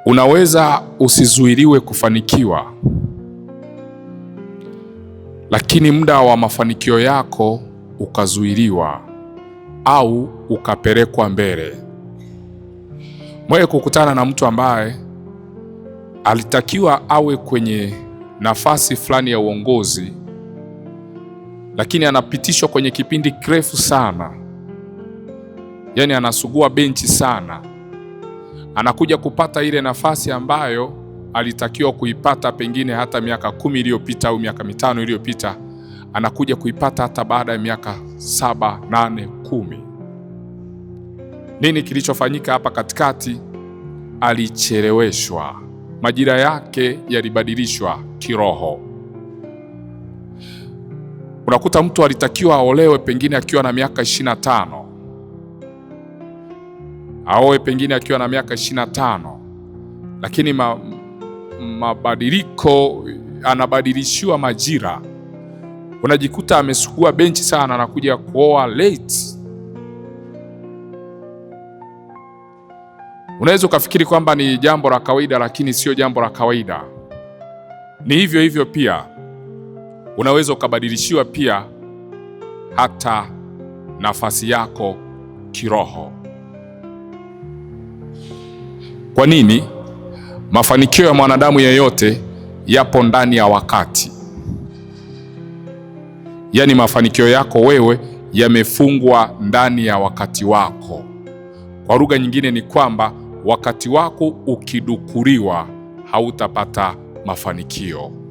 Unaweza usizuiliwe kufanikiwa, lakini muda wa mafanikio yako ukazuiliwa au ukapelekwa mbele. Mwewe kukutana na mtu ambaye alitakiwa awe kwenye nafasi fulani ya uongozi, lakini anapitishwa kwenye kipindi kirefu sana, yaani anasugua benchi sana, anakuja kupata ile nafasi ambayo alitakiwa kuipata pengine hata miaka 10 iliyopita au miaka 5 iliyopita, anakuja kuipata hata baada ya miaka 7, 8, 10. Nini kilichofanyika hapa katikati? Alicheleweshwa, majira yake yalibadilishwa kiroho. Unakuta mtu alitakiwa aolewe pengine akiwa na miaka 25, aoe pengine akiwa na miaka 25, lakini mabadiliko, anabadilishiwa majira, unajikuta amesugua benchi sana, anakuja kuoa late. Unaweza ukafikiri kwamba ni jambo la kawaida, lakini sio jambo la kawaida. Ni hivyo hivyo pia unaweza ukabadilishiwa pia hata nafasi yako kiroho. Kwa nini? Mafanikio ya mwanadamu yeyote yapo ndani ya wakati. Yaani mafanikio yako wewe yamefungwa ndani ya wakati wako. Kwa lugha nyingine ni kwamba wakati wako ukidukuriwa hautapata mafanikio.